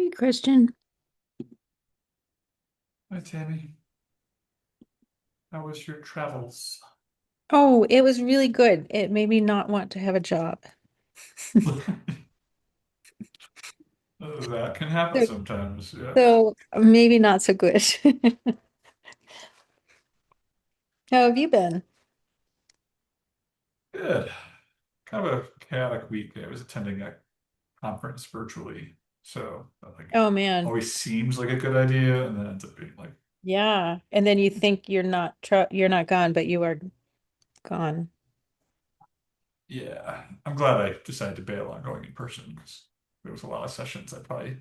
Hey, Christian. Hi, Tammy. How was your travels? Oh, it was really good. It made me not want to have a job. That can happen So, sometimes. Yeah. so maybe not so good. How have you been? Good. Kind of a chaotic week. I was attending a conference virtually, so that like Oh man. always seems like a good idea, and then ends up being like, Yeah. And then you think you're not gone, but you are gone. yeah. I'm glad I decided to bail on going in person because there was a lot of sessions I probably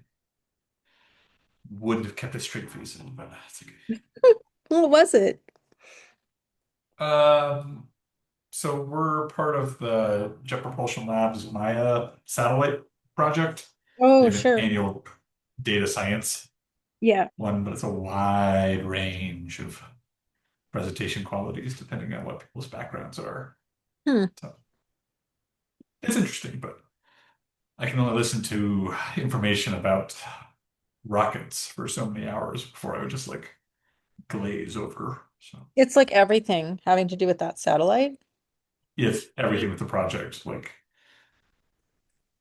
wouldn't have kept a straight face in, but that's okay. What was it? Um, so we're part of the Jet Propulsion Labs Maya satellite project. They Oh, have an sure. annual data science Yeah. one, but it's a wide range of presentation qualities depending on what people's backgrounds are. Hmm. So it's interesting, but I can only listen to information about rockets for so many hours before I would just like glaze over. So It's like everything having to do with that satellite. if everything with the project, like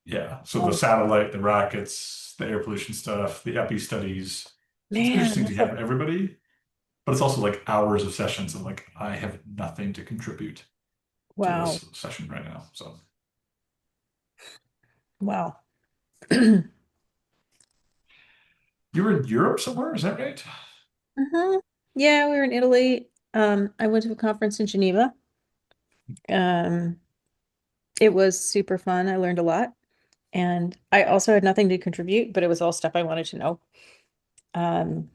yeah. So the Oh, satellite, the rockets, the air pollution stuff, the epi studies. So it's man, interesting to that's a have everybody, but it's also like hours of sessions and like I have nothing to contribute to wow. this session right now. So Wow. you were in Europe somewhere, is that right? Yeah, we were in Italy. I went to a conference in Geneva. Um, it was super fun. I learned a lot. And I also had nothing to contribute, but it was all stuff I wanted to know. Um,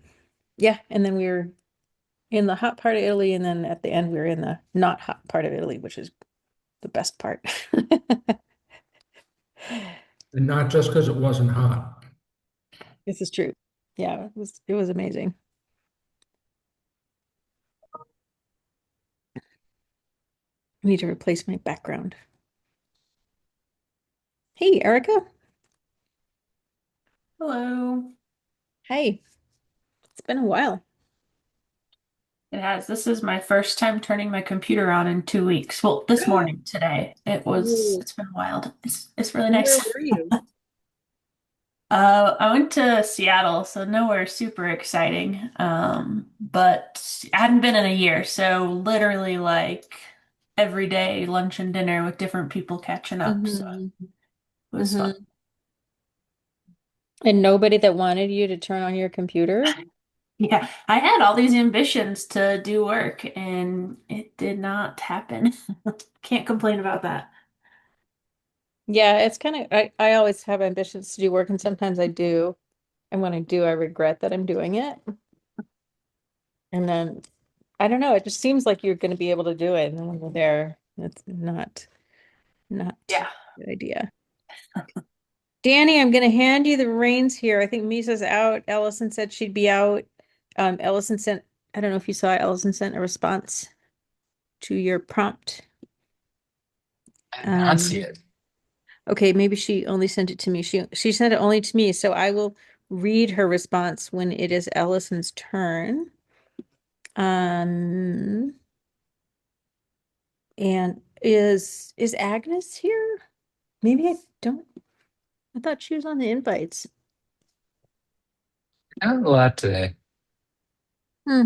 yeah, and then we were in the hot part of Italy, and then at the end we were in the not hot part of Italy, which is the best part. And not just because it wasn't hot. This is true. Yeah, it was amazing. I need to replace my background. Hey, Erica. Hello. Hey, it's been a while. It has. This is my first time turning my computer on in 2 weeks. Well, this morning today. Ooh, It's been wild. It's really and where nice. were you? I went to Seattle, so nowhere super exciting. But I hadn't been in a year, so literally like every day lunch and dinner with different people catching up. So Hmm. it was fun. Hmm. And nobody that wanted you to turn on your computer? Yeah, I had all these ambitions to do work and it did not happen. Can't complain about that. Yeah, it's kind of I always have ambitions to do work and sometimes I do. And when I do, I regret that I'm doing it. And then I don't know, it just seems like you're going to be able to do it. And then when you're there, it's not Yeah. a good idea. Danny, I'm going to hand you the reins here. I think Misa's out. Ellison said she'd be out. Ellison sent, I don't know if you saw, Ellison sent a response to your prompt. I did not see Um, it. okay, maybe she only sent it to me. She sent it only to me, so I will read her response when it is Ellison's turn. Um, and is Agnes here? Maybe I don't. I thought she was on the invites. Not a lot today. Hmm.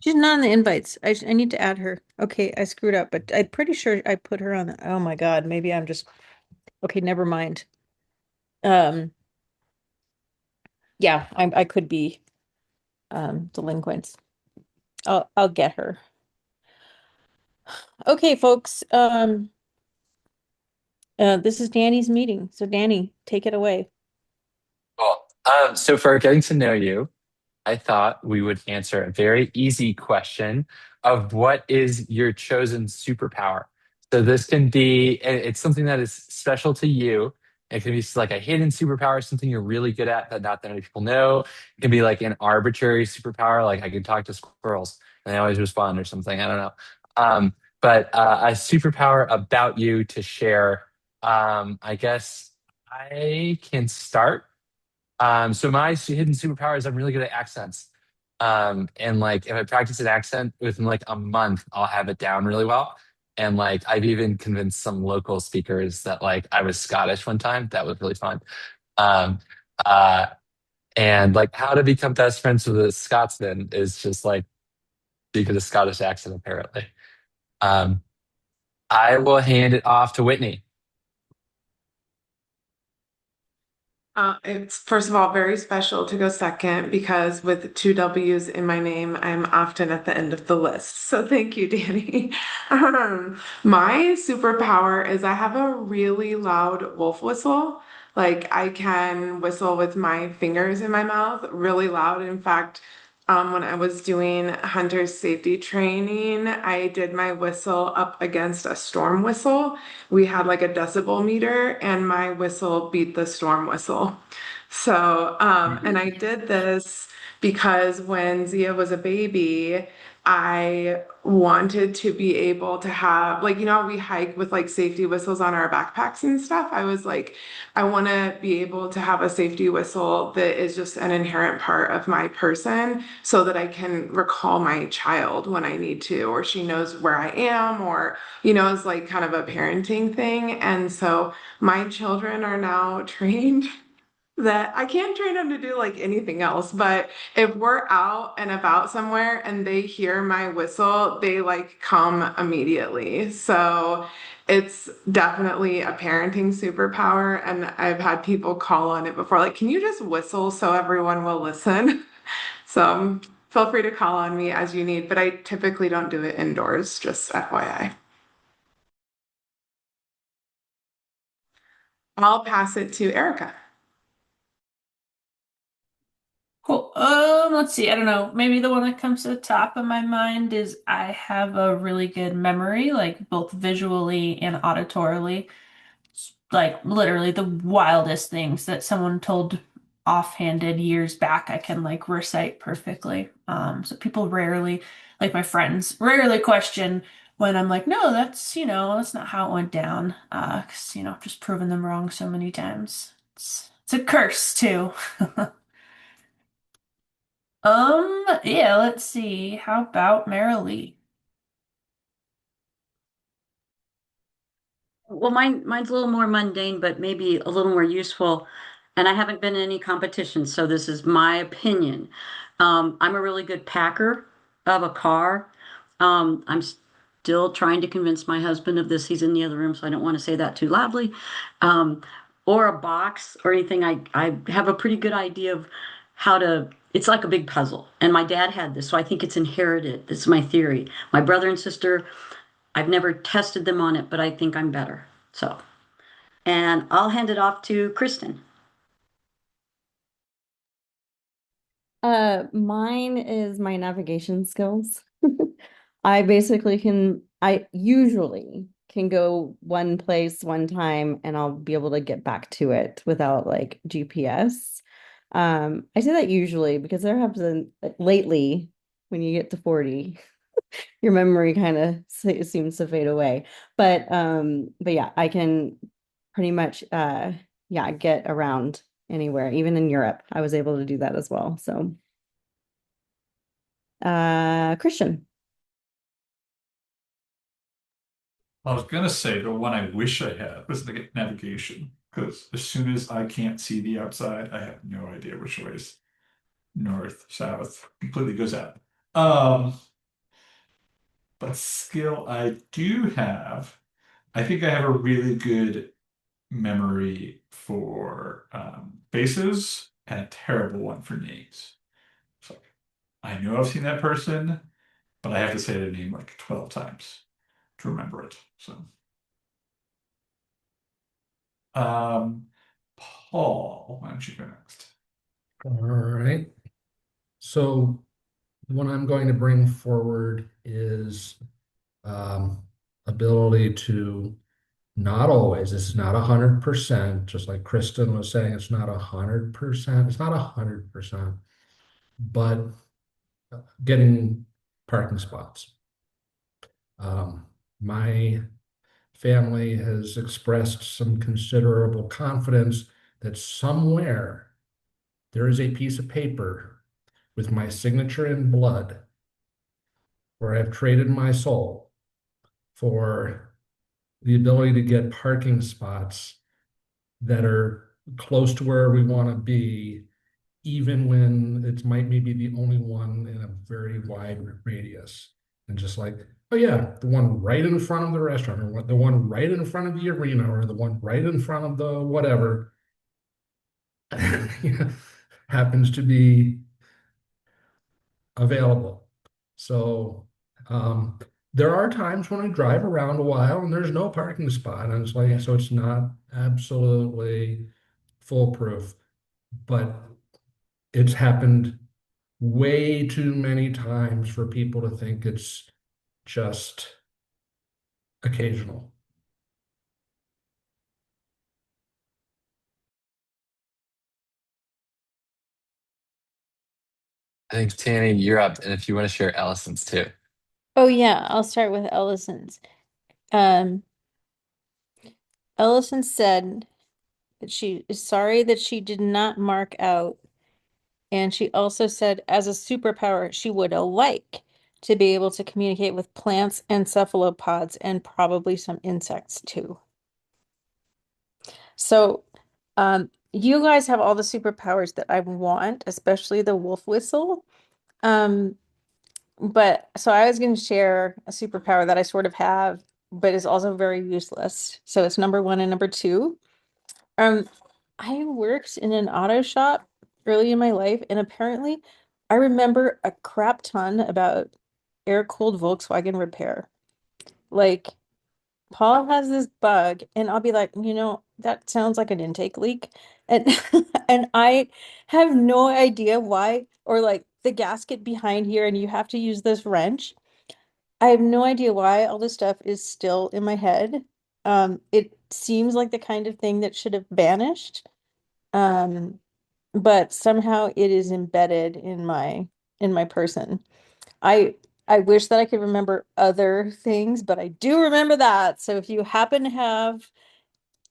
She's not on the invites. I need to add her. Okay, I screwed up, but I'm pretty sure I put her on the. Oh my God, maybe I'm just. Okay, never mind. Um, yeah, I could be delinquent. I'll get her. Okay, folks. This is Danny's meeting. So Danny, take it away. Well, so for getting to know you, I thought we would answer a very easy question of what is your chosen superpower? So this can be, it's something that is special to you. It can be like a hidden superpower, something you're really good at that not that many people know. It can be like an arbitrary superpower, like I can talk to squirrels and they always respond or something. I don't know. But a superpower about you to share. I guess I can start. So my hidden superpower is I'm really good at accents. And like if I practice an accent within like a month, I'll have it down really well. And like I've even convinced some local speakers that like I was Scottish one time. That was really fun. Um, uh, and like how to become best friends with a Scotsman is just like speak with a Scottish accent, apparently. Um, I will hand it off to Whitney. It's first of all very special to go second because with two W's in my name, I'm often at the end of the list. So thank you, Danny. My superpower is I have a really loud wolf whistle. Like I can whistle with my fingers in my mouth really loud. In fact, when I was doing hunter safety training, I did my whistle up against a storm whistle. We had like a decibel meter, and my whistle beat the storm whistle. So, and I did this because when Zia was a baby, I wanted to be able to have, like, you know, we hike with like safety whistles on our backpacks and stuff. I was like, I want to be able to have a safety whistle that is just an inherent part of my person so that I can recall my child when I need to, or she knows where I am, or, you know, it's like kind of a parenting thing. And so my children are now trained that I can't train them to do like anything else, but if we're out and about somewhere and they hear my whistle, they like come immediately. So it's definitely a parenting superpower. And I've had people call on it before, like, can you just whistle so everyone will listen? So feel free to call on me as you need, but I typically don't do it indoors, just FYI. I'll pass it to Erica. Cool. Let's see. I don't know. Maybe the one that comes to the top of my mind is I have a really good memory, like both visually and auditorily. Like literally the wildest things that someone told offhanded years back, I can like recite perfectly. So people rarely, like my friends, rarely question when I'm like, no, that's not how it went down. 'Cause, just proving them wrong so many times. It's a curse too. Yeah, let's see. How about Marilee? Well, mine's a little more mundane, but maybe a little more useful. And I haven't been in any competitions, so this is my opinion. I'm a really good packer of a car. I'm still trying to convince my husband of this. He's in the other room, so I don't want to say that too loudly. Um, or a box or anything. I have a pretty good idea of how to. It's like a big puzzle. And my dad had this, so I think it's inherited. This is my theory. My brother and sister. I've never tested them on it, but I think I'm better. So, and I'll hand it off to Kristen. Mine is my navigation skills. I usually can go one place one time and I'll be able to get back to it without like GPS. I say that usually because there have been lately when you get to 40, your memory kind of seems to fade away. But yeah, I can pretty much yeah, get around anywhere, even in Europe. I was able to do that as well. So Christian. I was gonna say the one I wish I had was the navigation, because as soon as I can't see the outside, I have no idea which way is north, south, completely goes out. But skill I do have, I think I have a really good memory for faces and a terrible one for names. So I know I've seen that person, but I have to say their name like 12 times to remember it. So, um, Paul, why don't you go next? All right. So what I'm going to bring forward is um, ability to not always, this is not 100%, just like Kristen was saying, it's not 100%, it's not 100%, but getting parking spots. My family has expressed some considerable confidence that somewhere there is a piece of paper with my signature in blood where I've traded my soul for the ability to get parking spots that are close to where we want to be, even when it might maybe the only one in a very wide radius. And just like, oh yeah, the one right in front of the restaurant, or the one right in front of the arena, or the one right in front of the whatever happens to be available. So there are times when I drive around a while and there's no parking spot, and it's like, so it's not absolutely foolproof, but it's happened way too many times for people to think it's just occasional. I think Tanny, you're up, and if you want to share Allison's too. Oh yeah, I'll start with Ellison's. Um, Ellison said that she is sorry that she did not mark out, and she also said as a superpower she would like to be able to communicate with plants and cephalopods and probably some insects too. So, you guys have all the superpowers that I want, especially the wolf whistle. Um, but so I was going to share a superpower that I sort of have, but is also very useless. So it's number one and number two. Um, I worked in an auto shop early in my life, and apparently I remember a crap ton about air-cooled Volkswagen repair. Like, Paul has this bug, and I'll be like, that sounds like an intake leak. And and I have no idea why, or like the gasket behind here, and you have to use this wrench. I have no idea why all this stuff is still in my head. It seems like the kind of thing that should have vanished. Um, but somehow it is embedded in my person. I I wish that I could remember other things, but I do remember that. So if you happen to have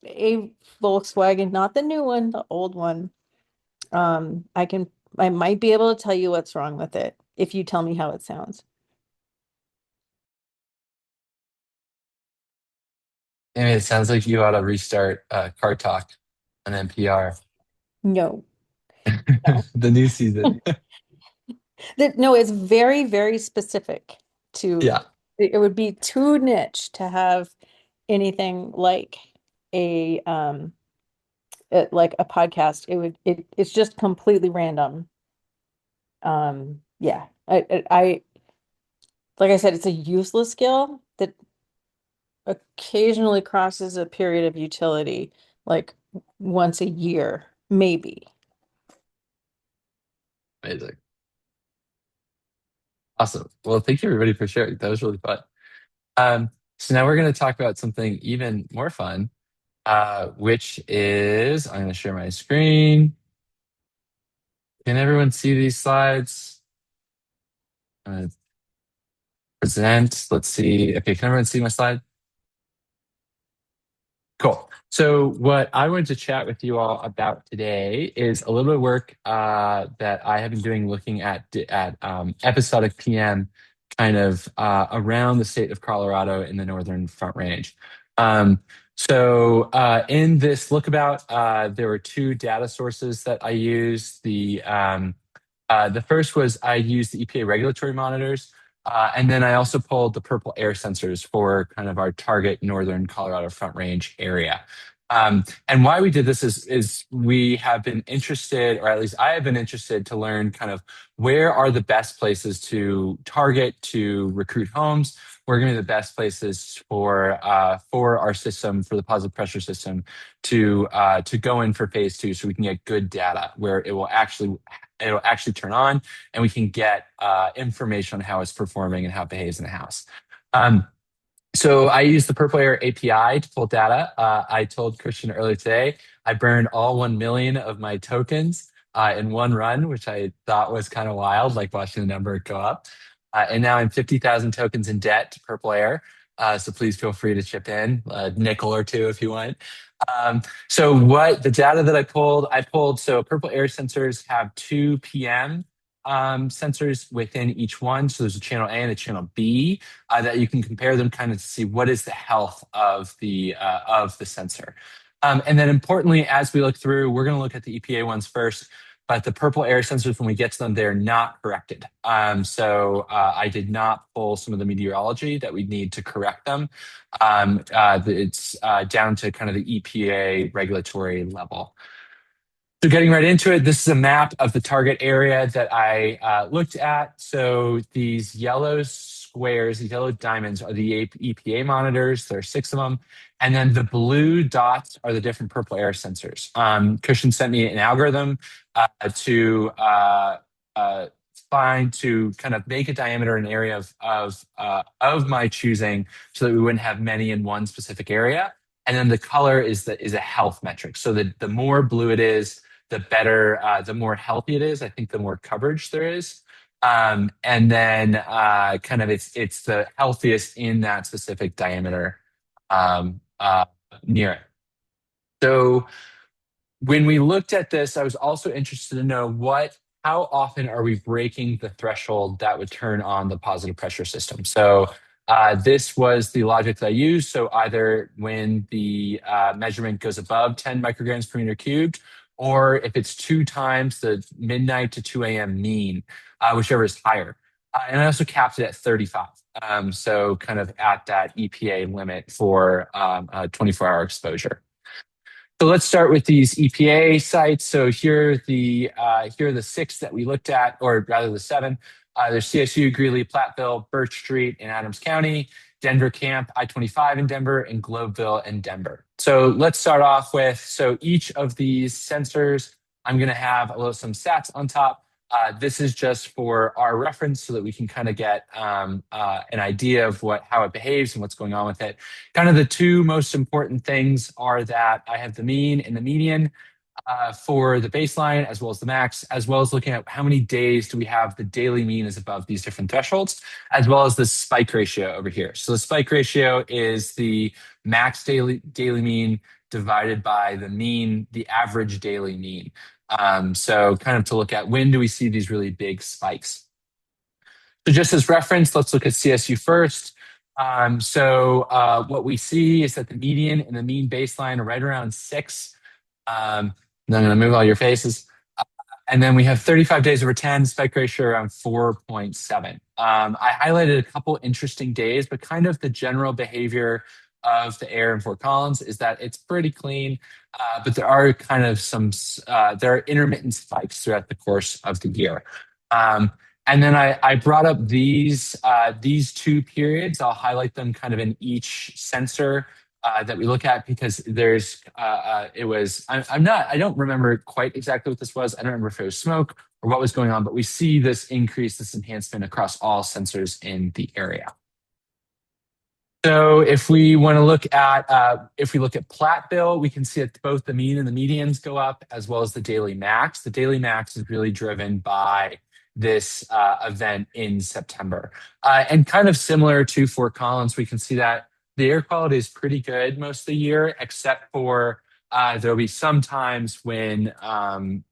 a Volkswagen, not the new one, the old one, I might be able to tell you what's wrong with it if you tell me how it sounds. I mean, it sounds like you ought to restart Car Talk on NPR. No, no. The new season. No, it's very, very specific to Yeah. it would be too niche to have anything like a podcast. It's just completely random. Yeah. Like I said, it's a useless skill that occasionally crosses a period of utility, like once a year, maybe. Amazing. Awesome. Well, thank you everybody for sharing. That was really fun. So now we're going to talk about something even more fun, which is I'm going to share my screen. Can everyone see these slides? I'm going to present. Let's see. Okay, can everyone see my slide? Cool. So what I wanted to chat with you all about today is a little bit of work that I have been doing looking at episodic PM kind of around the state of Colorado in the Northern Front Range. In this lookabout, there were two data sources that I used. The first was I used the EPA regulatory monitors. And then I also pulled the purple air sensors for kind of our target northern Colorado Front Range area. And why we did this is we have been interested, or at least I have been interested to learn kind of where are the best places to target to recruit homes. Where are going to be the best places for our system, for the positive pressure system, to go in for phase two, so we can get good data where it'll actually turn on, and we can get information on how it's performing and how it behaves in the house. So I use the Purple Air API to pull data. I told Christian earlier today, I burned all 1 million of my tokens in one run, which I thought was kind of wild, like watching the number go up. And now I'm 50,000 tokens in debt to Purple Air. So please feel free to chip in a nickel or two if you want. So what the data that I pulled, so purple air sensors have two PM sensors within each one. So there's a channel A and a channel B that you can compare them kind of to see what is the health of the sensor. And then importantly, as we look through, we're going to look at the EPA ones first. But the purple air sensors, when we get to them, they're not corrected. So I did not pull some of the meteorology that we need to correct them. It's down to kind of the EPA regulatory level. So getting right into it, this is a map of the target area that I looked at. So these yellow squares, these yellow diamonds are the EPA monitors. There are 6 of them. And then the blue dots are the different purple air sensors. Christian sent me an algorithm to find to kind of make a diameter an area of my choosing so that we wouldn't have many in one specific area. And then the color is a health metric. So the more blue it is, the better, the more healthy it is. I think the more coverage there is. And then kind of it's the healthiest in that specific diameter near it. So when we looked at this, I was also interested to know how often are we breaking the threshold that would turn on the positive pressure system? So this was the logic that I used. So either when the measurement goes above 10 micrograms per meter cubed, or if it's 2 times the midnight to 2 a.m. mean, whichever is higher. And I also capped it at 35. So kind of at that EPA limit for 24-hour exposure. So let's start with these EPA sites. So here are the 6 that we looked at, or rather the 7. There's CSU, Greeley, Platteville, Birch Street in Adams County, Denver Camp, I-25 in Denver, and Globeville in Denver. So let's start off with, so each of these sensors, I'm going to have some stats on top. This is just for our reference so that we can kind of get an idea of how it behaves and what's going on with it. Kind of the 2 most important things are that I have the mean and the median for the baseline as well as the max, as well as looking at how many days do we have the daily mean is above these different thresholds, as well as the spike ratio over here. So the spike ratio is the max daily mean divided by the average daily mean. So kind of to look at when do we see these really big spikes. So just as reference, let's look at CSU first. What we see is that the median and the mean baseline are right around 6. I'm going to move all your faces. And then we have 35 days over 10, spike ratio around 4.7. I highlighted a couple interesting days, but kind of the general behavior of the air in Fort Collins is that it's pretty clean, but there are kind of there are intermittent spikes throughout the course of the year. And then I brought up these 2 periods. I'll highlight them kind of in each sensor that we look at because I don't remember quite exactly what this was. I don't remember if it was smoke or what was going on, but we see this enhancement across all sensors in the area. So if we want to look at Platteville, we can see that both the mean and the medians go up as well as the daily max. The daily max is really driven by this event in September. And kind of similar to Fort Collins, we can see that the air quality is pretty good most of the year, except for there'll be some times when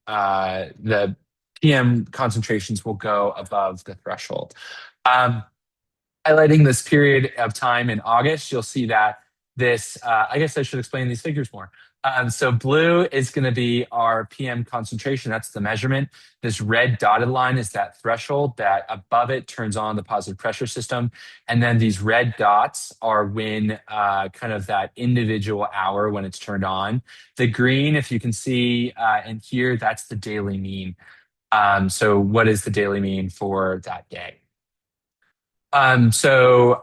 the PM concentrations will go above the threshold. Highlighting this period of time in August, you'll see that this, I guess I should explain these figures more. So blue is going to be our PM concentration. That's the measurement. This red dotted line is that threshold that above it turns on the positive pressure system. And then these red dots are when kind of that individual hour when it's turned on. The green, if you can see in here, that's the daily mean. So what is the daily mean for that day? So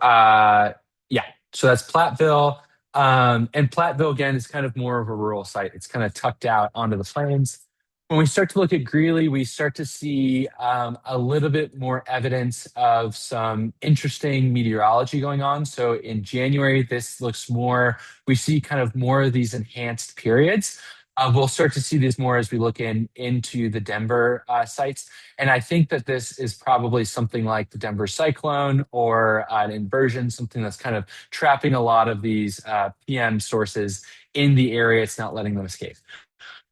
that's Platteville. And Platteville, again, is kind of more of a rural site. It's kind of tucked out onto the plains. When we start to look at Greeley, we start to see a little bit more evidence of some interesting meteorology going on. So in January, we see kind of more of these enhanced periods. We'll start to see this more as we look into the Denver sites. And I think that this is probably something like the Denver cyclone or an inversion, something that's kind of trapping a lot of these PM sources in the area. It's not letting them escape.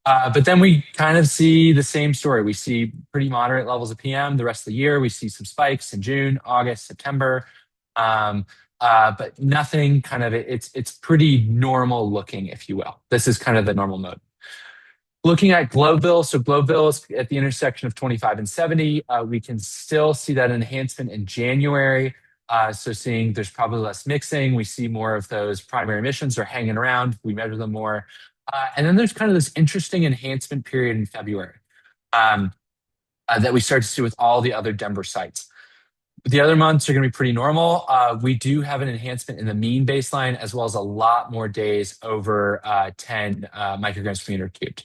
But then we kind of see the same story. We see pretty moderate levels of PM the rest of the year. We see some spikes in June, August, September. Um, but nothing kind of it's pretty normal looking, if you will. This is kind of the normal mode. Looking at Globeville, so Globeville is at the intersection of 25 and 70. We can still see that enhancement in January. So seeing there's probably less mixing. We see more of those primary emissions are hanging around. We measure them more. And then there's kind of this interesting enhancement period in February um, that we start to see with all the other Denver sites. The other months are going to be pretty normal. We do have an enhancement in the mean baseline, as well as a lot more days over 10 micrograms per meter cubed.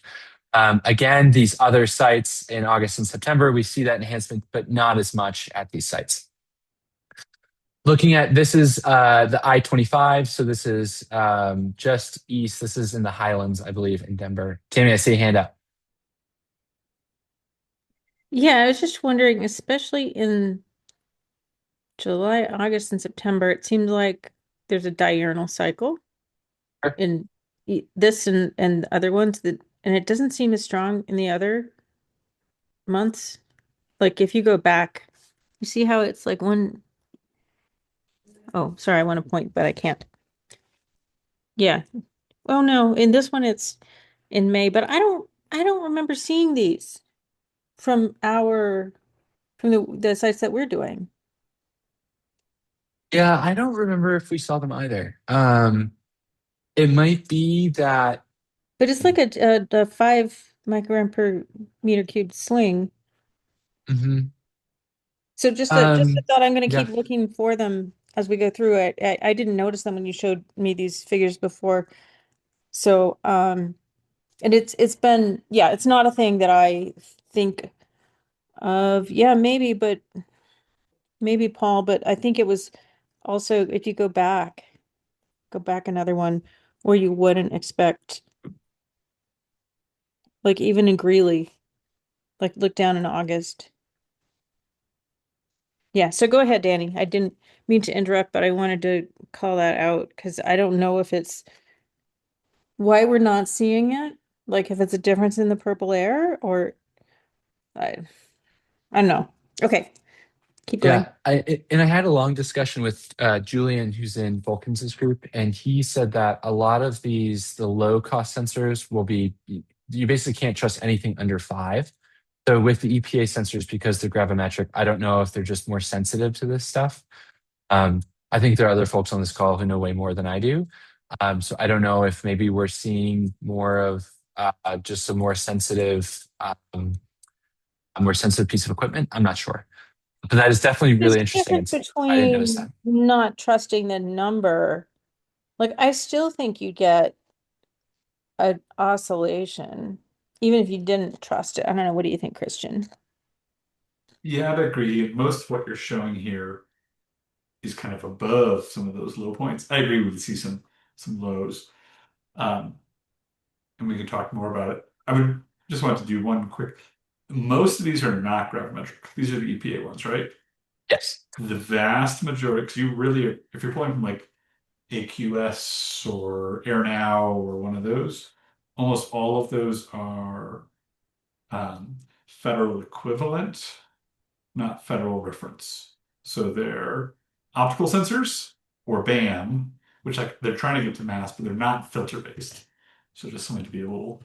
Again, these other sites in August and September, we see that enhancement, but not as much at these sites. Looking at this is the I-25, so this is just east. This is in the Highlands, I believe, in Denver. Tammy, I see a hand up. Yeah, I was just wondering, especially in July, August, and September, it seems like there's a diurnal cycle Sure. in this and the other ones that, and it doesn't seem as strong in the other months. Like if you go back, you see how it's like one. Oh, sorry, I want to point, but I can't. Yeah. Oh no, in this one it's in May, but I don't remember seeing these from the sites that we're doing. Yeah, I don't remember if we saw them either. It might be that. But it's like a 5 microgram per meter cubed sling. Mhm. So just a thought, I'm going to Yeah. keep looking for them as we go through it. I didn't notice them when you showed me these figures before. So and it's been, yeah, it's not a thing that I think of. Yeah, maybe Paul, but I think it was also if you go back another one where you wouldn't expect, like even in Greeley, like look down in August. Yeah, so go ahead, Danny. I didn't mean to interrupt, but I wanted to call that out because I don't know if it's why we're not seeing it, like if it's a difference in the purple air or I I don't know. Okay, keep going. Yeah, and I had a long discussion with Julian, who's in Vulcan's group, and he said that a lot of the low cost sensors will be, you basically can't trust anything under 5. So with the EPA sensors, because they're gravimetric, I don't know if they're just more sensitive to this stuff. Um, I think there are other folks on this call who know way more than I do. So I don't know if maybe we're seeing more of just a more sensitive piece of equipment. I'm not sure. But that is definitely There's really a interesting difference insight. I didn't notice between that. not trusting the number. Like I still think you get an oscillation, even if you didn't trust it. I don't know. What do you think, Christian? Yeah, I'd agree. Most of what you're showing here is kind of above some of those low points. I agree we see some lows. Um, and we can talk more about it. I would just want to do one quick. Most of these are not gravimetric. These are the EPA ones, right? Yes. The vast majority, because you really, if you're pulling from like AQS or AirNow or one of those, almost all of those are federal equivalent, not federal reference. So they're optical sensors or BAM, which like they're trying to get to mass, but they're not filter based. So just something to be a little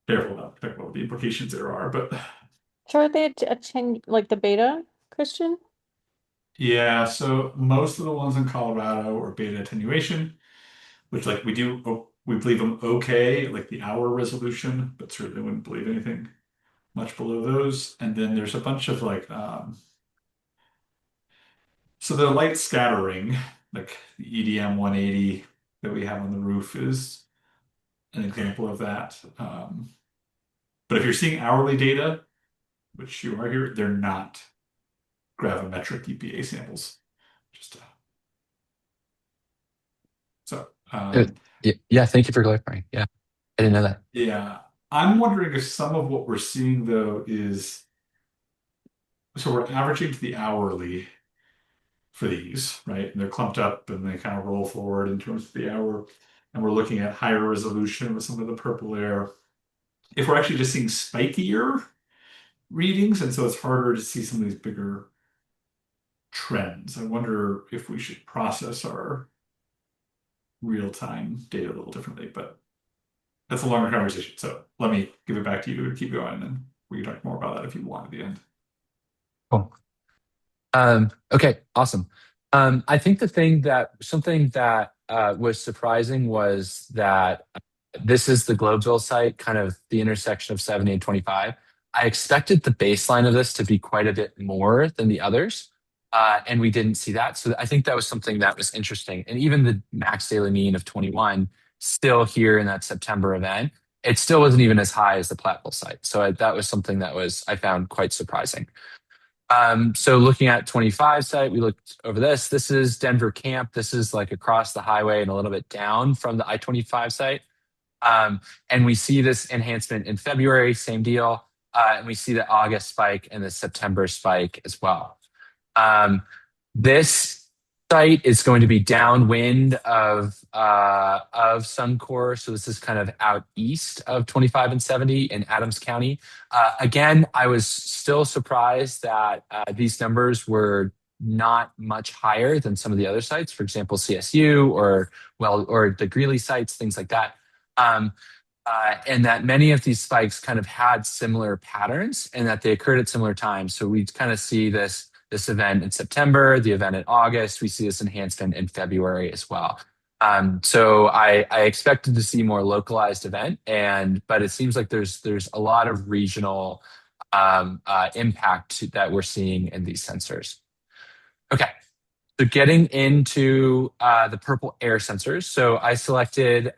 careful about what the implications there are. But So are they a 10, like the beta, Christian? yeah, so most of the ones in Colorado are beta attenuation, which like we believe them okay, like the hour resolution, but certainly wouldn't believe anything much below those. And then there's a bunch of like so the light scattering, like the EDM 180 that we have on the roof is an example of that. But if you're seeing hourly data, which you are here, they're not gravimetric EPA samples. Just so Uh, yeah, thank you for clarifying. Yeah. I didn't know that. Yeah. I'm wondering if some of what we're seeing though is so we're averaging to the hourly for these, right? And they're clumped up and they kind of roll forward in terms of the hour. And we're looking at higher resolution with some of the purple air. If we're actually just seeing spikier readings, and so it's harder to see some of these bigger trends. I wonder if we should process our real-time data a little differently, but that's a longer conversation. So let me give it back to you to keep going, and we can talk more about that if you want at the end. Cool. Okay, awesome. I think something that was surprising was that this is the Globeville site, kind of the intersection of 70 and 25. I expected the baseline of this to be quite a bit more than the others, and we didn't see that. So I think that was something that was interesting. And even the max daily mean of 21, still here in that September event, it still wasn't even as high as the Platteville site. So that was something that I found quite surprising. So looking at 25 site, we looked over this. This is Denver Camp. This is like across the highway and a little bit down from the I-25 site. And we see this enhancement in February, same deal. And we see the August spike and the September spike as well. This site is going to be downwind of Suncor, so this is kind of out east of 25 and 70 in Adams County. Again, I was still surprised that these numbers were not much higher than some of the other sites, for example, CSU or the Greeley sites, things like that. And that many of these spikes kind of had similar patterns and that they occurred at similar times. So we kind of see this event in September, the event in August. We see this enhancement in February as well. So I expected to see more localized event, but it seems like there's a lot of regional impact that we're seeing in these sensors. Okay, so getting into the purple air sensors. So I selected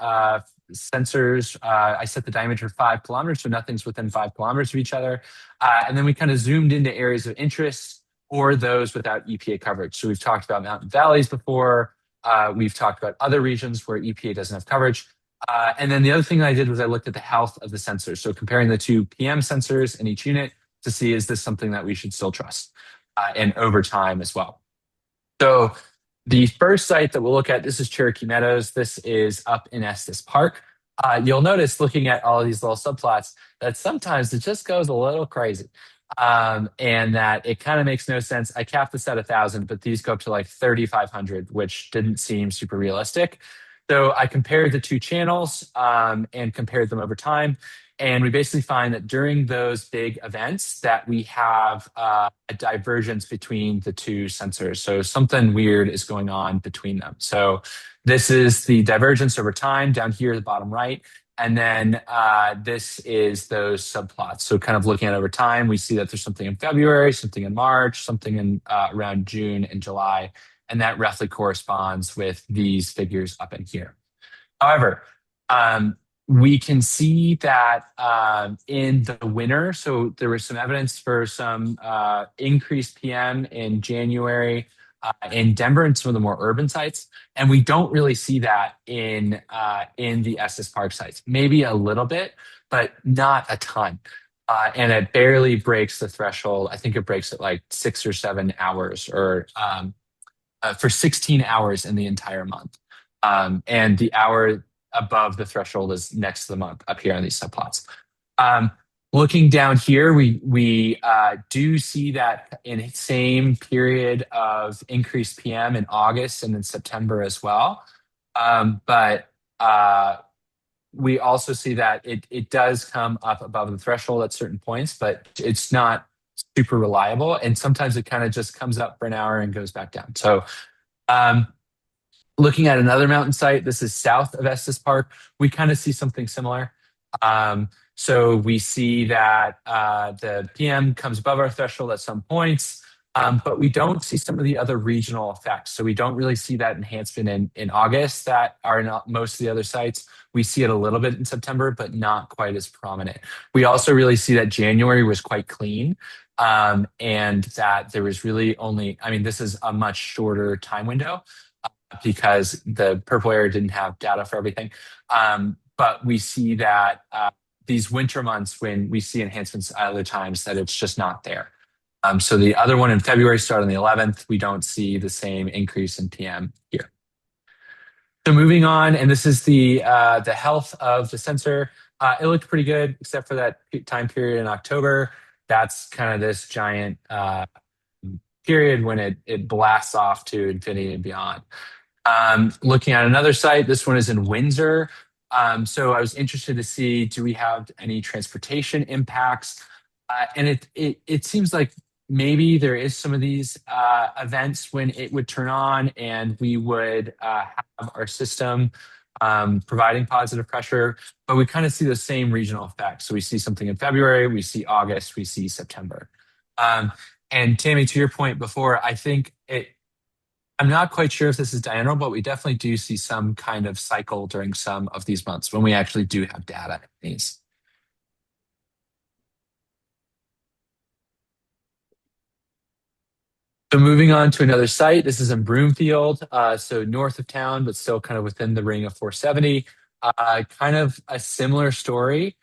sensors. I set the diameter 5 kilometers, so nothing's within 5 kilometers of each other. And then we kind of zoomed into areas of interest or those without EPA coverage. So we've talked about mountain valleys before. We've talked about other regions where EPA doesn't have coverage. And then the other thing I did was I looked at the health of the sensors. So comparing the two PM sensors in each unit to see, is this something that we should still trust and over time as well. So the first site that we'll look at, this is Cherokee Meadows. This is up in Estes Park. You'll notice looking at all of these little subplots that sometimes it just goes a little crazy. And that it kind of makes no sense. I capped this at 1,000, but these go up to like 3,500, which didn't seem super realistic. So I compared the two channels and compared them over time. And we basically find that during those big events that we have a divergence between the two sensors. So something weird is going on between them. So this is the divergence over time down here at the bottom right. And then this is those subplots. So kind of looking at over time, we see that there's something in February, something in March, something in around June and July. And that roughly corresponds with these figures up in here. However, we can see that in the winter, so there was some evidence for some increased PM in January in Denver and some of the more urban sites, and we don't really see that in the Estes Park sites. Maybe a little bit, but not a ton. And it barely breaks the threshold. I think it breaks at like 6 or 7 hours, or for 16 hours in the entire month. And the hour above the threshold is next to the month up here on these subplots. Looking down here, we do see that in the same period of increased PM in August and in September as well. But we also see that it does come up above the threshold at certain points, but it's not super reliable. And sometimes it kind of just comes up for an hour and goes back down. So looking at another mountain site, this is south of Estes Park, we kind of see something similar. So we see that the PM comes above our threshold at some points, but we don't see some of the other regional effects. So we don't really see that enhancement in August that are in most of the other sites. We see it a little bit in September, but not quite as prominent. We also really see that January was quite clean, and that there was really only, I mean, this is a much shorter time window, because the purple area didn't have data for everything. But we see that these winter months, when we see enhancements at other times, that it's just not there. So the other one in February started on the 11th. We don't see the same increase in PM here. So moving on, and this is the health of the sensor. It looked pretty good, except for that time period in October. That's kind of this giant period when it blasts off to infinity and beyond. Looking at another site, this one is in Windsor. So I was interested to see, do we have any transportation impacts? And it seems like maybe there is some of these events when it would turn on and we would have our system providing positive pressure, but we kind of see the same regional effects. So we see something in February, we see August, we see September. And Tammy, to your point before, I think I'm not quite sure if this is diurnal, but we definitely do see some kind of cycle during some of these months when we actually do have data in these. So moving on to another site, this is in Broomfield, so north of town, but still kind of within the ring of 470. Kind of a similar story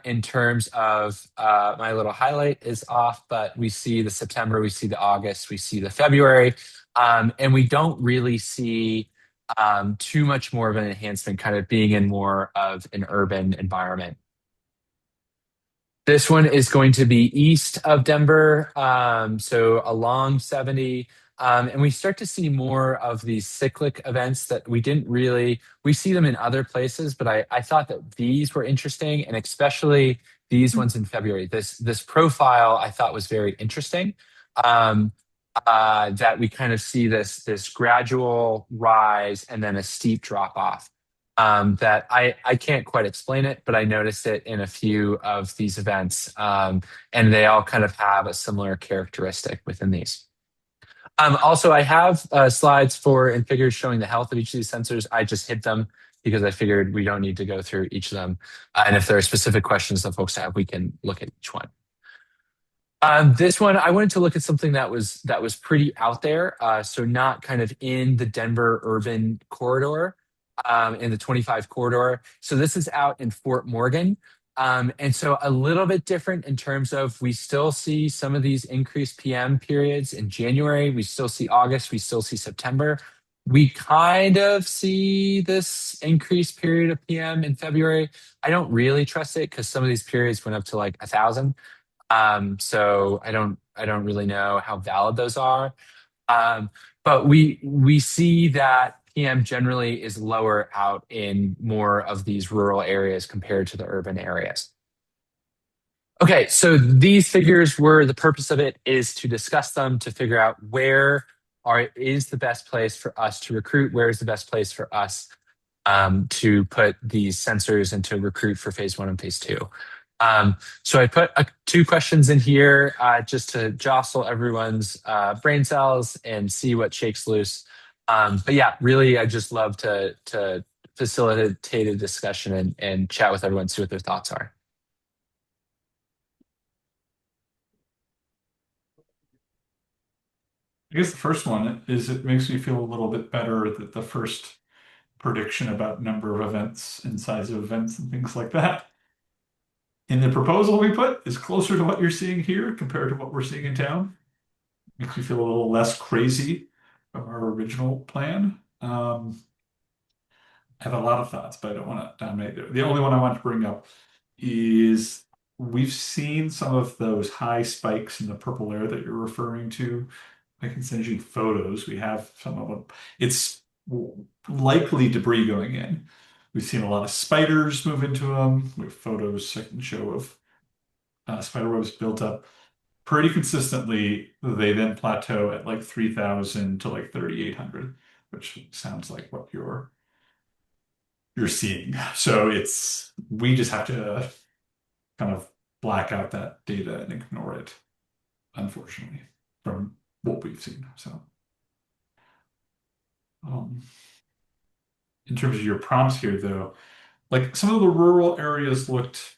in terms of my little highlight is off, but we see the September, we see the August, we see the February, and we don't really see too much more of an enhancement kind of being in more of an urban environment. This one is going to be east of Denver, so along 70. And we start to see more of these cyclic events that we see them in other places, but I thought that these were interesting, and especially these ones in February. This profile I thought was very interesting, that we kind of see this gradual rise and then a steep drop off. That I can't quite explain it, but I noticed it in a few of these events, and they all kind of have a similar characteristic within these. Also, I have slides and figures showing the health of each of these sensors. I just hid them because I figured we don't need to go through each of them. And if there are specific questions that folks have, we can look at each one. This one, I wanted to look at something that was pretty out there, so not kind of in the Denver urban corridor, in the 25 corridor. So this is out in Fort Morgan. And so a little bit different in terms of we still see some of these increased PM periods in January. We still see August. We still see September. We kind of see this increased period of PM in February. I don't really trust it because some of these periods went up to like 1,000. So I don't really know how valid those are. But we see that PM generally is lower out in more of these rural areas compared to the urban areas. Okay, so these figures the purpose of it is to discuss them, to figure out where is the best place for us to recruit, where is the best place for us to put these sensors and to recruit for phase 1 and phase 2. So I put 2 questions in here just to jostle everyone's brain cells and see what shakes loose. But yeah, really, I just love to facilitate a discussion and chat with everyone, see what their thoughts are. I guess the first one is it makes me feel a little bit better that the first prediction about number of events and size of events and things like that in the proposal we put is closer to what you're seeing here compared to what we're seeing in town. Makes me feel a little less crazy from our original plan. I have a lot of thoughts, but I don't want to dominate it. The only one I want to bring up is we've seen some of those high spikes in the purple air that you're referring to. I can send you photos. We have some of them. It's likely debris going in. We've seen a lot of spiders move into them. We have photos I can show of spider webs built up pretty consistently. They then plateau at like 3,000 to like 3,800, which sounds like what you're seeing. So we just have to kind of black out that data and ignore it, unfortunately, from what we've seen. So in terms of your prompts here, though, like some of the rural areas looked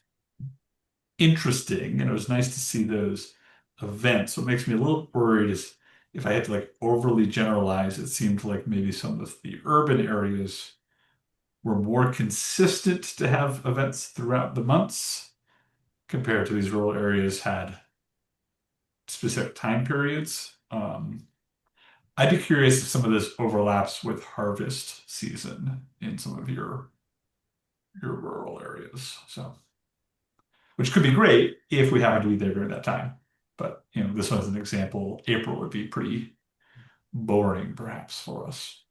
interesting, and it was nice to see those events. What makes me a little worried is if I had to like overly generalize, it seemed like maybe some of the urban areas were more consistent to have events throughout the months compared to these rural areas had specific time periods. I'd be curious if some of this overlaps with harvest season in some of your rural areas. So, which could be great if we happen to be there during that time. But this one's an example. April would be pretty boring, perhaps, for us.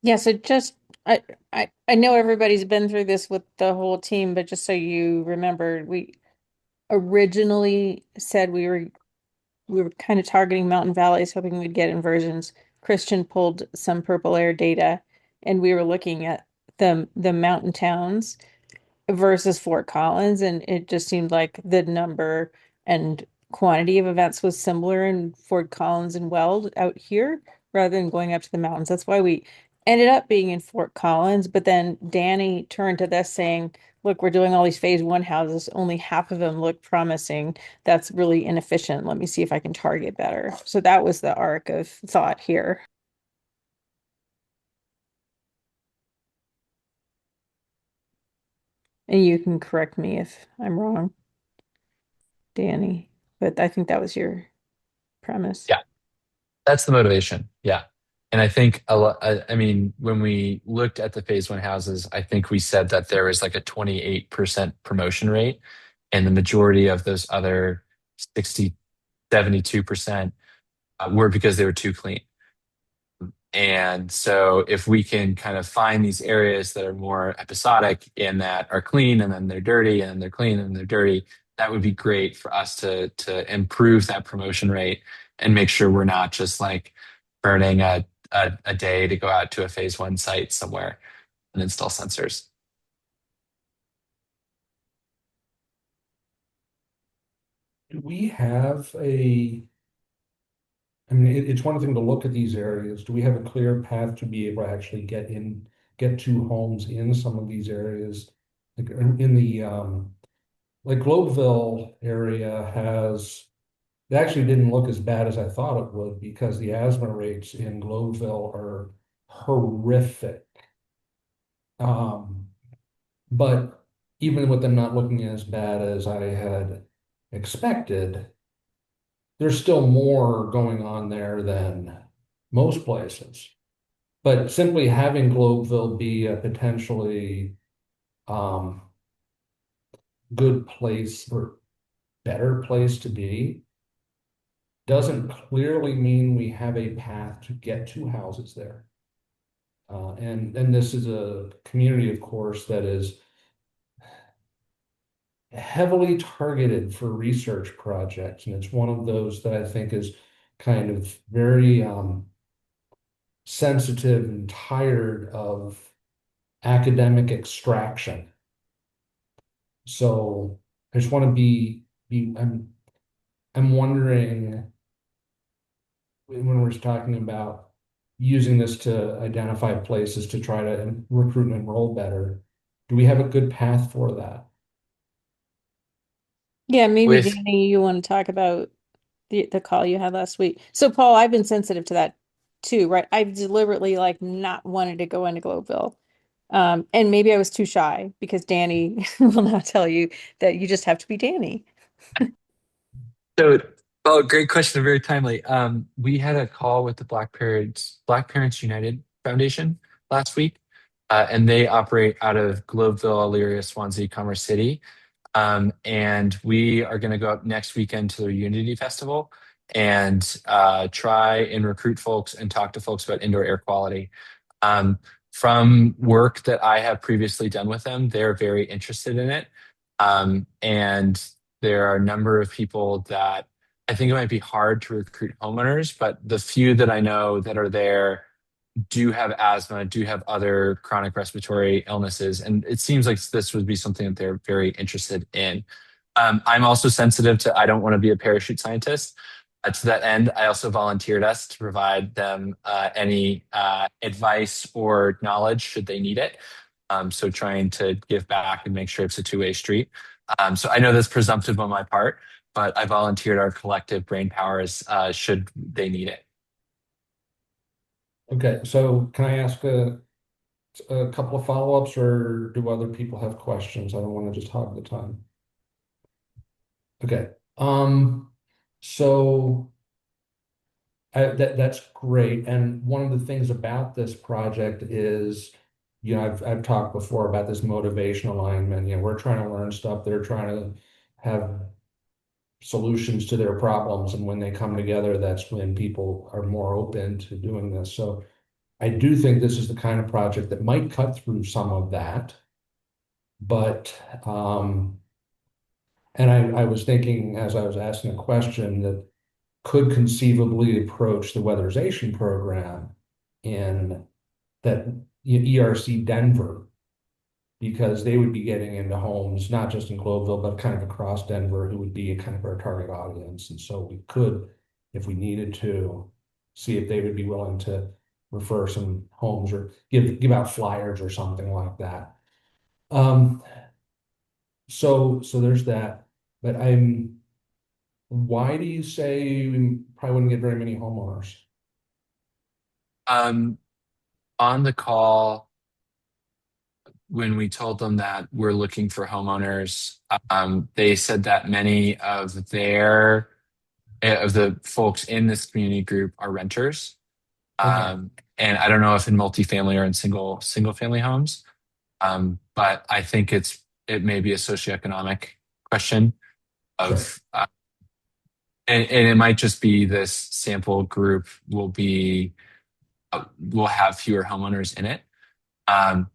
Yeah, so just I know everybody's been through this with the whole team, but just so you remember, we originally said we were kind of targeting mountain valleys, hoping we'd get inversions. Christian pulled some purple air data, and we were looking at the mountain towns versus Fort Collins, and it just seemed like the number and quantity of events was similar in Fort Collins and Weld out here rather than going up to the mountains. That's why we ended up being in Fort Collins. But then Danny turned to this saying, look, we're doing all these phase 1 houses. Only half of them look promising. That's really inefficient. Let me see if I can target better. So that was the arc of thought here. And you can correct me if I'm wrong, Danny, but I think that was your premise. Yeah, that's the motivation. Yeah. And I think a lot, I mean, when we looked at the phase 1 houses, I think we said that there was like a 28% promotion rate, and the majority of those other 60, 72% were because they were too clean. And so if we can kind of find these areas that are more episodic and that are clean and then they're dirty and they're clean and they're dirty, that would be great for us to improve that promotion rate and make sure we're not just like burning a day to go out to a phase 1 site somewhere and install sensors. Do we have I mean, it's one thing to look at these areas. Do we have a clear path to be able to actually get to homes in some of these areas? Like in the like Globeville area it actually didn't look as bad as I thought it would because the asthma rates in Globeville are horrific. Um, but even with them not looking as bad as I had expected, there's still more going on there than most places. But simply having Globeville be a potentially um, good place or better place to be doesn't clearly mean we have a path to get to houses there. And this is a community, of course, that is heavily targeted for research projects. And it's one of those that I think is kind of very sensitive and tired of academic extraction. So I just want to I'm wondering when we're talking about using this to identify places to try to recruit and enroll better, do we have a good path for that? Yeah, maybe With Danny, you want to talk about the call you had last week. So Paul, I've been sensitive to that too, right? I've deliberately like not wanted to go into Globeville. And maybe I was too shy because Danny will now tell you that you just have to be Danny. So, oh, great question, very timely. We had a call with the Black Parents United Foundation last week, and they operate out of Globeville, Elyria, Swansea, Commerce City. And we are going to go up next weekend to the Unity Festival and try and recruit folks and talk to folks about indoor air quality. From work that I have previously done with them, they're very interested in it. And there are a number of people that I think it might be hard to recruit homeowners, but the few that I know that are there do have asthma, do have other chronic respiratory illnesses, and it seems like this would be something that they're very interested in. I'm also sensitive to, I don't want to be a parachute scientist. To that end, I also volunteered us to provide them any advice or knowledge should they need it. So trying to give back and make sure it's a two-way street. So I know that's presumptive on my part, but I volunteered our collective brain powers should they need it. Okay, so can I ask a couple of follow-ups, or do other people have questions? I don't want to just hog the time. Okay. So that's great. And one of the things about this project is, I've talked before about this motivation alignment. We're trying to learn stuff. They're trying to have solutions to their problems. And when they come together, that's when people are more open to doing this. So I do think this is the kind of project that might cut through some of that. But and I was thinking as I was asking a question that could conceivably approach the weatherization program in that ERC Denver, because they would be getting into homes, not just in Globeville, but kind of across Denver, who would be a kind of our target audience. And so we could, if we needed to, see if they would be willing to refer some homes or give out flyers or something like that. Um, so there's that. But why do you say we probably wouldn't get very many homeowners? Um, on the call, when we told them that we're looking for homeowners, they said that many of the folks in this community group are renters. Okay. And I don't know if in multifamily or in single family homes. But I think it may be a socioeconomic question Sure. of and it might just be this sample group will have fewer homeowners in it. Um,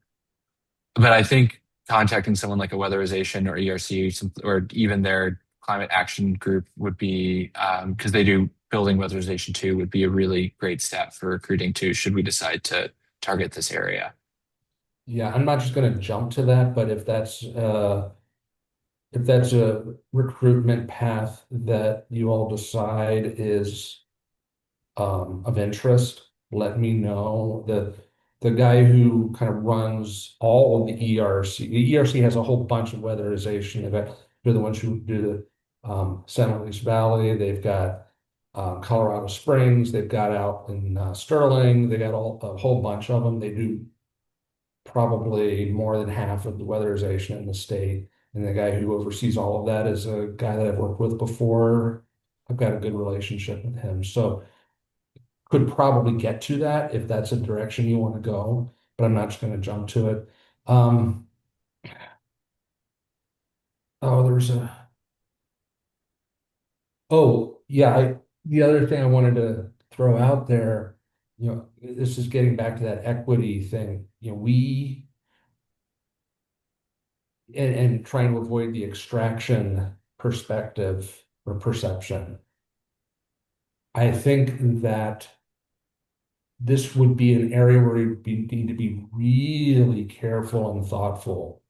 but I think contacting someone like a weatherization or ERC or even their climate action group would be because they do building weatherization too would be a really great step for recruiting too should we decide to target this area. Yeah, I'm not just going to jump to that, but if that's a recruitment path that you all decide is of interest, let me know. The guy who kind of runs all of the ERC, the ERC has a whole bunch of weatherization. They're the ones who do the San Luis Valley. They've got Colorado Springs. They've got out in Sterling. They got a whole bunch of them. They do probably more than half of the weatherization in the state. And the guy who oversees all of that is a guy that I've worked with before. I've got a good relationship with him. So could probably get to that if that's a direction you want to go, but I'm not just going to jump to it. Um, oh, yeah, the other thing I wanted to throw out there, this is getting back to that equity thing. And trying to avoid the extraction perspective or perception. I think that this would be an area where you need to be really careful and thoughtful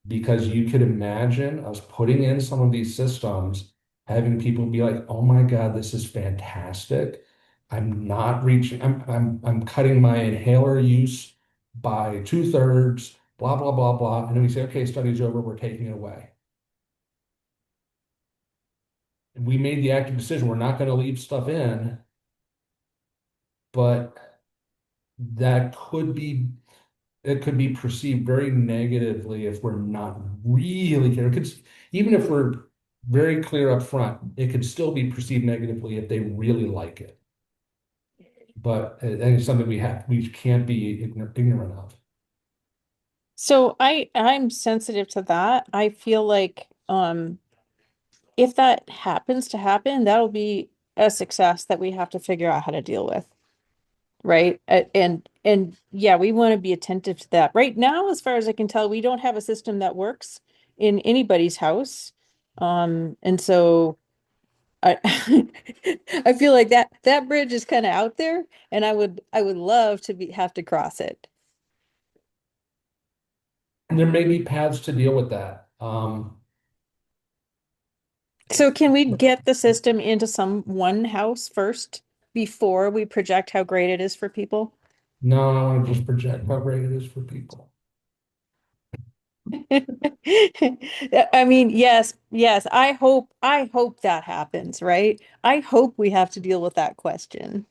because you could imagine us putting in some of these systems, having people be like, "Oh my God, this is fantastic. I'm not reaching, I'm cutting my inhaler use by 2/3, blah, blah, blah, blah." And then we say, "Okay, study's over, we're taking it away." And we made the active decision, we're not going to leave stuff in, but that could be it could be perceived very negatively if we're not really clear. Even if we're very clear up front, it could still be perceived negatively if they really like it. But and it's something we can't be ignorant of. So I'm sensitive to that. I feel like if that happens to happen, that'll be a success that we have to figure out how to deal with. Right. And yeah, we want to be attentive to that. Right now, as far as I can tell, we don't have a system that works in anybody's house. And so I I feel like that bridge is kind of out there, and I would love to have to cross it. And there may be paths to deal with that. So can we get the system into some one house first before we project how great it is for people? No, I want to just project how great it is for people. I mean, yes, yes. I hope that happens, right? I hope we have to deal with that question.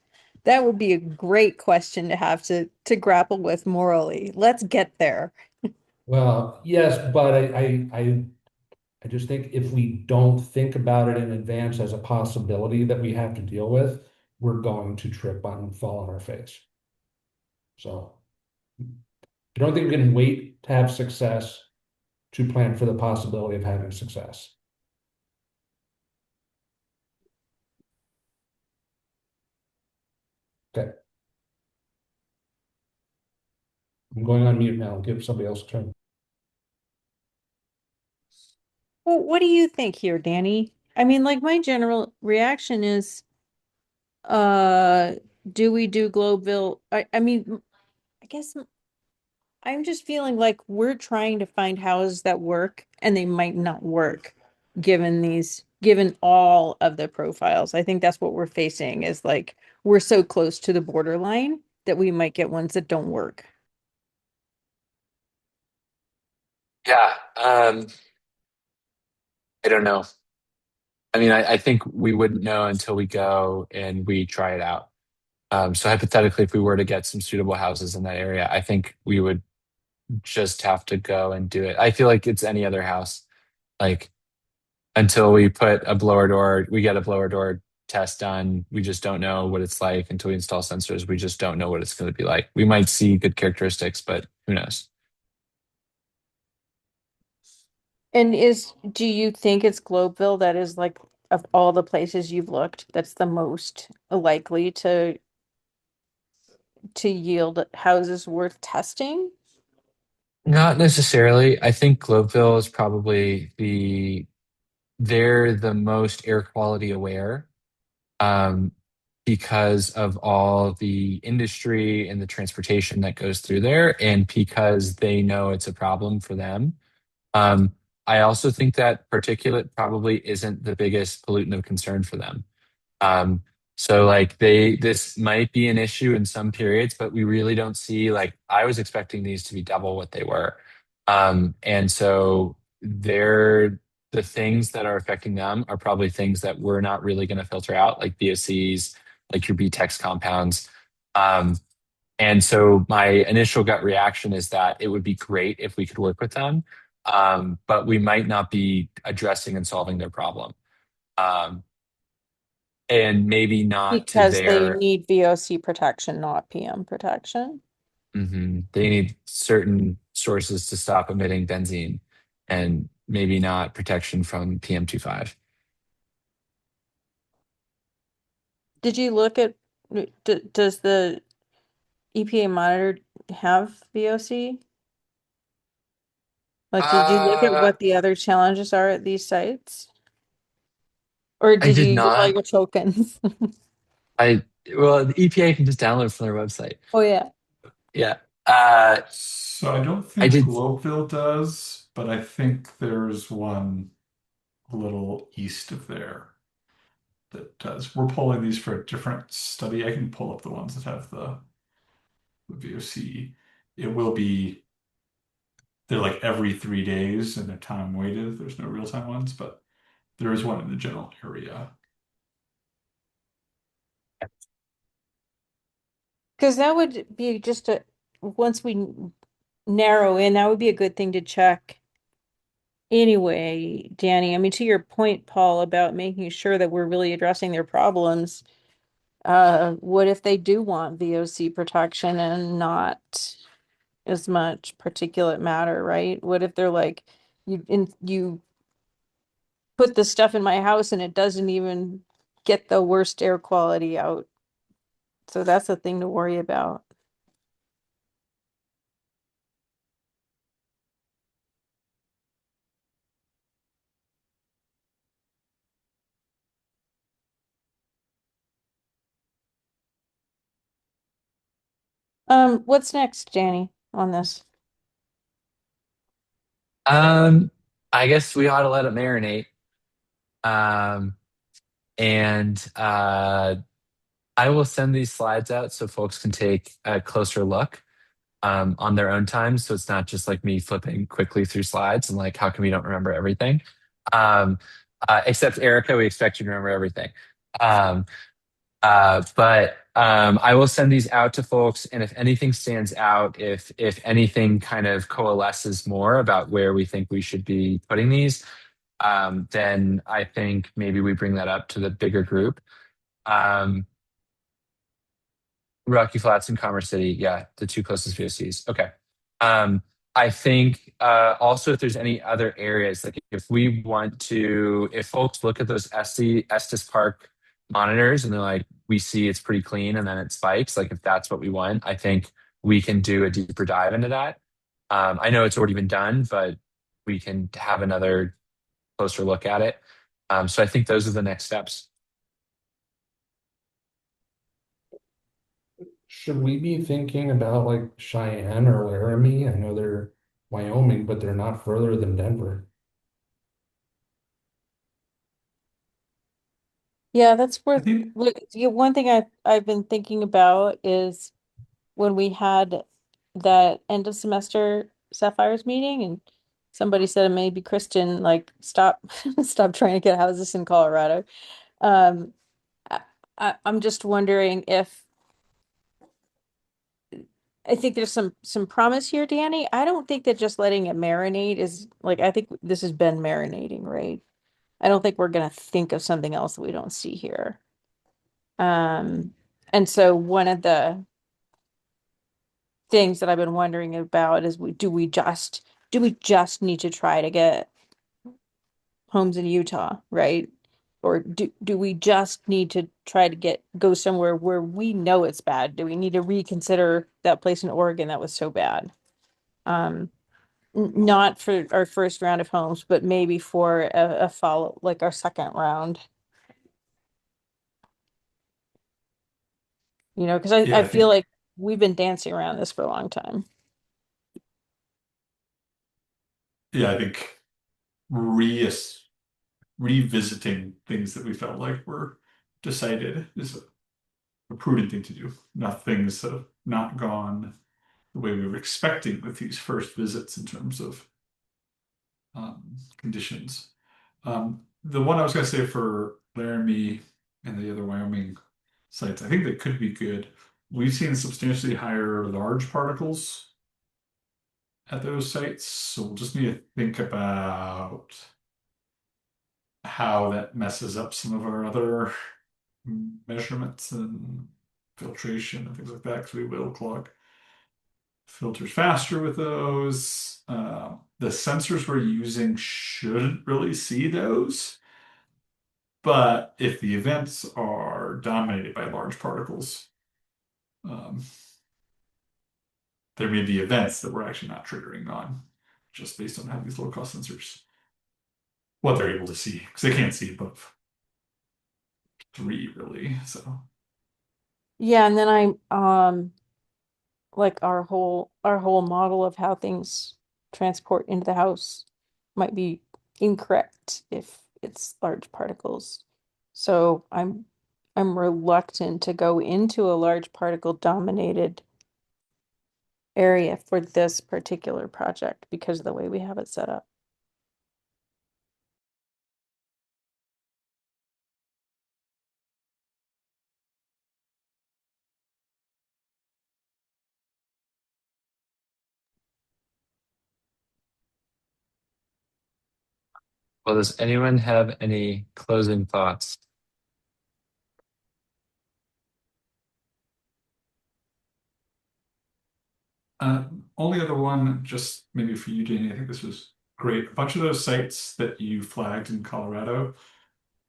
That would be a great question to have to grapple with morally. Let's get there. Well, yes, but I just think if we don't think about it in advance as a possibility that we have to deal with, we're going to trip on and fall on our face. So I don't think we can wait to have success to plan for the possibility of having success. Okay, I'm going on mute now. Give somebody else a turn. Well, what do you think here, Danny? I mean, like my general reaction is, uh, do we do Globeville? I mean, I guess I'm just feeling like we're trying to find houses that work and they might not work given all of the profiles. I think that's what we're facing is like we're so close to the borderline that we might get ones that don't work. Yeah, I don't know. I mean, I think we wouldn't know until we go and we try it out. So hypothetically, if we were to get some suitable houses in that area, I think we would just have to go and do it. I feel like it's any other house. Like until we put a blower door, we get a blower door test done. We just don't know what it's like until we install sensors. We just don't know what it's going to be like. We might see good characteristics, but who knows? And do you think it's Globeville that is like of all the places you've looked, that's the most likely to yield houses worth testing? Not necessarily. I think Globeville is probably they're the most air quality aware, um, because of all the industry and the transportation that goes through there, and because they know it's a problem for them. Um, I also think that particulate probably isn't the biggest pollutant of concern for them. Um, so like this might be an issue in some periods, but we really don't see like I was expecting these to be double what they were. And so they're the things that are affecting them are probably things that we're not really going to filter out, like VOCs, like your BTEX compounds. Um, and so my initial gut reaction is that it would be great if we could work with them, but we might not be addressing and solving their problem. Um, and maybe not to Because they their need VOC protection, not PM protection. they need certain sources to stop emitting benzene and maybe not protection from PM2.5. Did you look at, does the EPA monitor have VOC? Like, did you look at Uh, what the other challenges are at these sites? Or I did did you use all not. your tokens? I well, the EPA can just download from their website. Oh yeah. Yeah. So I don't I think did. Globeville does, but I think there's one a little east of there that does. We're pulling these for a different study. I can pull up the ones that have the VOC. It will be they're like every 3 days and they're time weighted. There's no real time ones, but there is one in the general area. Because that would be just once we narrow in, that would be a good thing to check anyway, Danny. I mean, to your point, Paul, about making sure that we're really addressing their problems. What if they do want VOC protection and not as much particulate matter, right? What if they're like, you put the stuff in my house and it doesn't even get the worst air quality out? So that's a thing to worry about. What's next, Danny, on this? Um, I guess we ought to let it marinate. Um, and I will send these slides out so folks can take a closer look. on their own time. So it's not just like me flipping quickly through slides and like, how come you don't remember everything? Um, except Erica, we expect you to remember everything. Um, but I will send these out to folks, and if anything stands out, if anything kind of coalesces more about where we think we should be putting these, then I think maybe we bring that up to the bigger group. Um, Rocky Flats and Commerce City, yeah, the two closest VOCs. Okay. Um, I think also if there's any other areas, like if we want to, if folks look at those Estes Park monitors and they're like, we see it's pretty clean and then it spikes, like if that's what we want, I think we can do a deeper dive into that. I know it's already been done, but we can have another closer look at it. So I think those are the next steps. Should we be thinking about like Cheyenne or Laramie? I know they're Wyoming, but they're not further than Denver. Yeah, that's I where think, one thing I've been thinking about is when we had that end of semester Sapphires meeting and somebody said maybe Kristen like stop stop trying to get houses in Colorado. Um I, I'm just wondering if I think there's some promise here, Danny. I don't think that just letting it marinate is like I think this has been marinating, right? I don't think we're gonna think of something else that we don't see here. Um, and so one of the things that I've been wondering about is do we just need to try to get homes in Utah, right? Or do we just need to try to go somewhere where we know it's bad? Do we need to reconsider that place in Oregon that was so bad? Um, not for our first round of homes, but maybe for a follow, like our second round, because yeah, I I feel think, like we've been dancing around this for a long time. yeah, I think re revisiting things that we felt like were decided is a prudent thing to do. Not things that have not gone the way we were expecting with these first visits in terms of conditions. The one I was going to say for Laramie and the other Wyoming sites, I think they could be good. We've seen substantially higher large particles at those sites, so we'll just need to think about how that messes up some of our other measurements and filtration and things like that, because we will clog filters faster with those. The sensors we're using shouldn't really see those, but if the events are dominated by large particles, um, there may be events that we're actually not triggering on, just based on how these low cost sensors, what they're able to see, because they can't see above 3 really. So Yeah, and then like our whole model of how things transport into the house might be incorrect if it's large particles. So I'm reluctant to go into a large particle dominated area for this particular project because of the way we have it set up. Well, does anyone have any closing thoughts? Uh, only other one, just maybe for you, Danny, I think this was great. A bunch of those sites that you flagged in Colorado,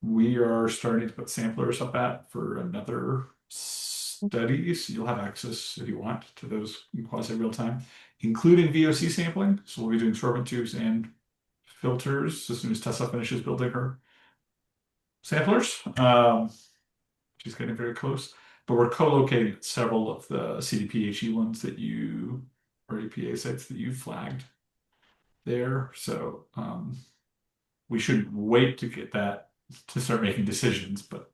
we are starting to put samplers up at for another study. So you'll have access if you want to those in quasi real time, including VOC sampling. So we'll be doing sorbent tubes and filters as soon as Tessa finishes building her samplers. She's getting very close, but we're co-locating several of the CDPHE ones that you or EPA sites that you flagged there. So we shouldn't wait to get that to start making decisions, but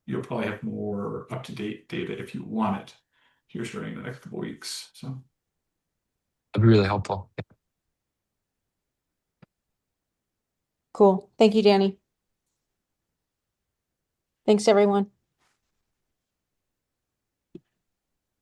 you'll probably have more up-to-date data if you want it here starting in the next couple weeks. So That'd be really helpful. Cool. Thank you, Danny. Thanks, everyone.